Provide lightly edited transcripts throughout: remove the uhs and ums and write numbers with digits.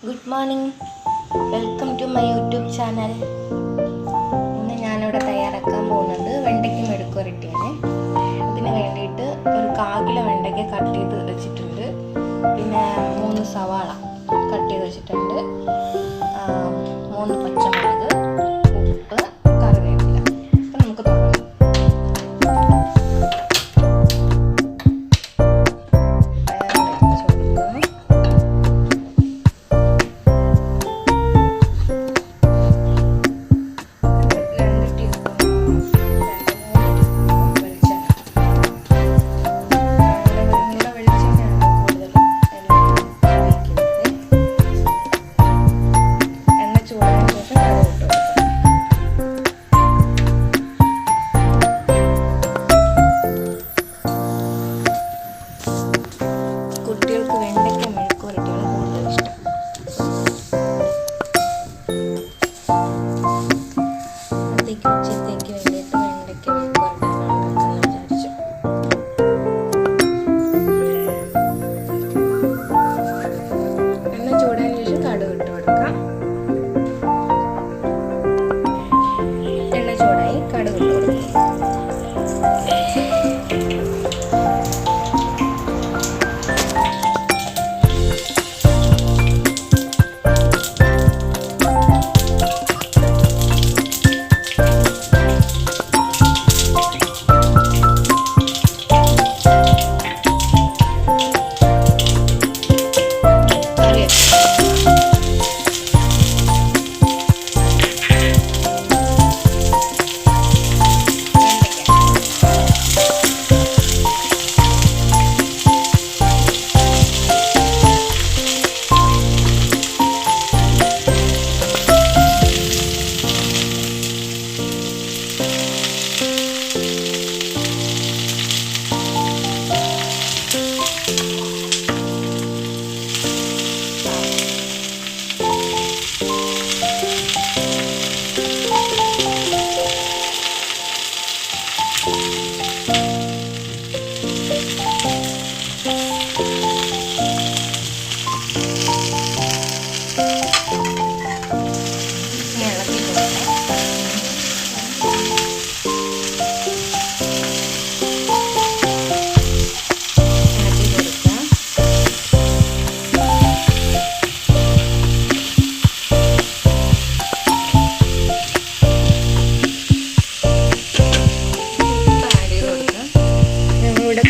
Good morning, welcome to my YouTube channel. ഇന്ന് ഞാനിവിടെ തയ്യാറാക്കാൻ പോകുന്നത് വെണ്ടയ്ക്ക മെഴുക്കുവരട്ടിയാണ്. ഇതിന് വേണ്ടിയിട്ട് ഒരു 1/4 കിലോ വെണ്ടയ്ക്ക കട്ട് ചെയ്ത് വെച്ചിട്ടുണ്ട്. പിന്നെ 3 സവാള കട്ട് ചെയ്ത് വെച്ചിട്ടുണ്ട്, 3 പച്ചമുളക്, ഉപ്പ്, കറിവേപ്പില. അപ്പം നമുക്ക് തുടങ്ങാം. കുട്ടികൾക്ക് വെണ്ടയ്ക്ക മെഴുക്കുവരട്ടിയാണ് കൂടുതൽ ഇഷ്ടം. ഉച്ചത്തേക്ക് വേണ്ടിയിട്ട് വെണ്ടയ്ക്ക മെഴുക്കുവരട്ടിയാണ് ഉണ്ടാക്കാമെന്ന് വിചാരിച്ചു. എണ്ണ ചൂടായതിനു ശേഷം കടുക് ഇട്ട് കൊടുക്കാം. എണ്ണ ചൂടായി കടുക് ഇട്ട് കൊടുക്കാം.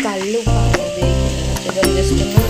കല്ലുപ്പാണ് ഉപയോഗിക്കുന്നത്. ജസ്റ്റ് ഒന്ന്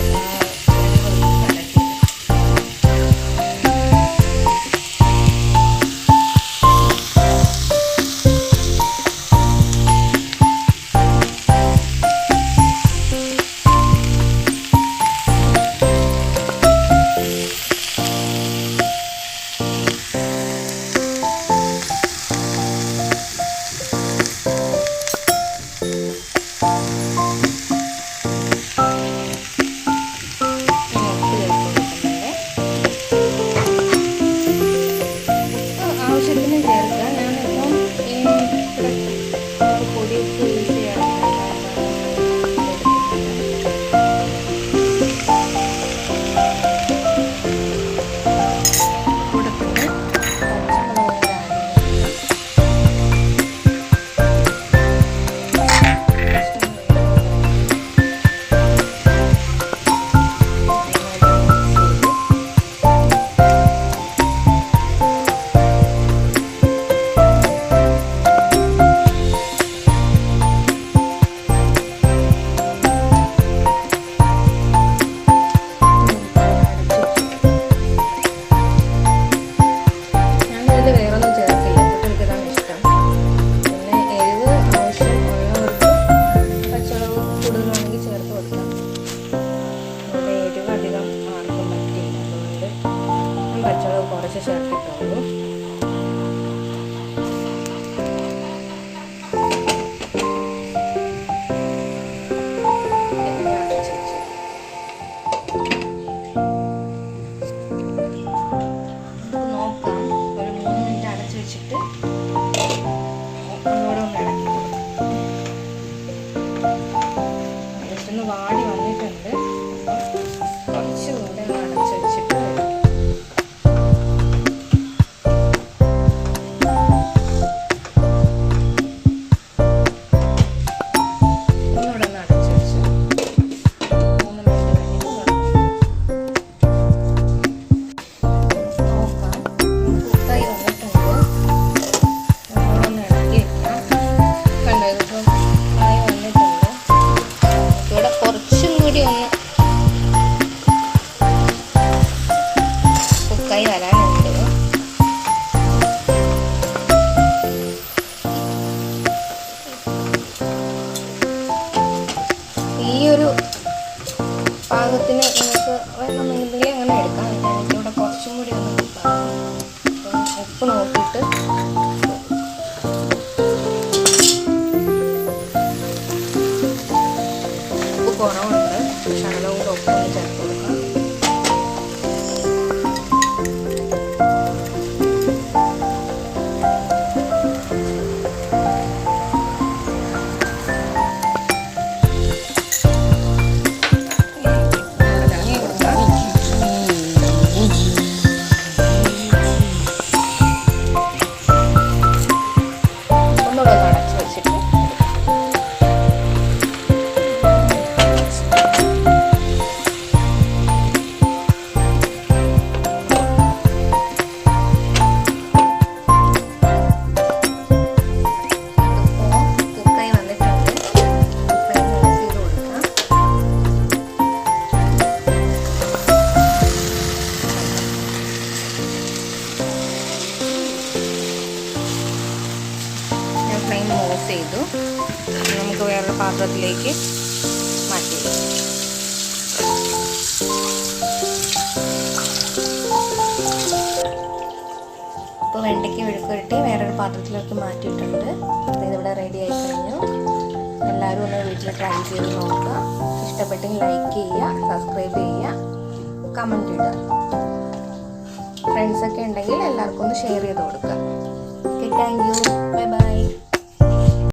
കുറച്ച് ചേർത്തിട്ടുള്ളൂ. നോക്കാം, ഒരു 3 മിനിറ്റ് അടച്ചു വെച്ചിട്ട് ഒന്നുകൂടെ ഒന്ന് ഇളക്കി കൊടുക്കാം. ജസ്റ്റ് ഒന്ന് വാടി വന്നിട്ടുണ്ട്. കുറച്ചുകൂടെ അടച്ചു വെച്ചിട്ട് കുക്കായി വരാനുണ്ട്. ഈ ഒരു പാകത്തിന് നിങ്ങൾക്ക് വേണമെന്നുണ്ടെങ്കിൽ അങ്ങനെ എടുക്കാം. എനിക്കിവിടെ കുറച്ചും കൂടി ഒന്ന് ഉപ്പ് നോക്കിയിട്ട് ഉപ്പ് കുറവുണ്ട്, ശകലം കൂടെ ഉപ്പൊന്ന് ചേർത്ത് കൊടുക്കാം. ഫ്ലെയിം ഓഫ് ചെയ്തു. നമുക്ക് വേറൊരു പാത്രത്തിലേക്ക് മാറ്റി വയ്ക്കാം. ഇപ്പോൾ വെണ്ടയ്ക്ക് മെഴുക്കുവരട്ടി വേറൊരു പാത്രത്തിലേക്ക് മാറ്റിയിട്ടുണ്ട്. ഇതിവിടെ റെഡി ആയി കഴിഞ്ഞു. എല്ലാവരും ഒന്ന് വീട്ടിൽ ട്രൈ ചെയ്ത് നോക്കുക. ഇഷ്ടപ്പെട്ടെങ്കിൽ ലൈക്ക് ചെയ്യുക, സബ്സ്ക്രൈബ് ചെയ്യുക, കമൻറ്റ് ഇടുക. ഫ്രണ്ട്സൊക്കെ ഉണ്ടെങ്കിൽ എല്ലാവർക്കും ഒന്ന് ഷെയർ ചെയ്ത് കൊടുക്കുക. Okay, thank you, bye bye.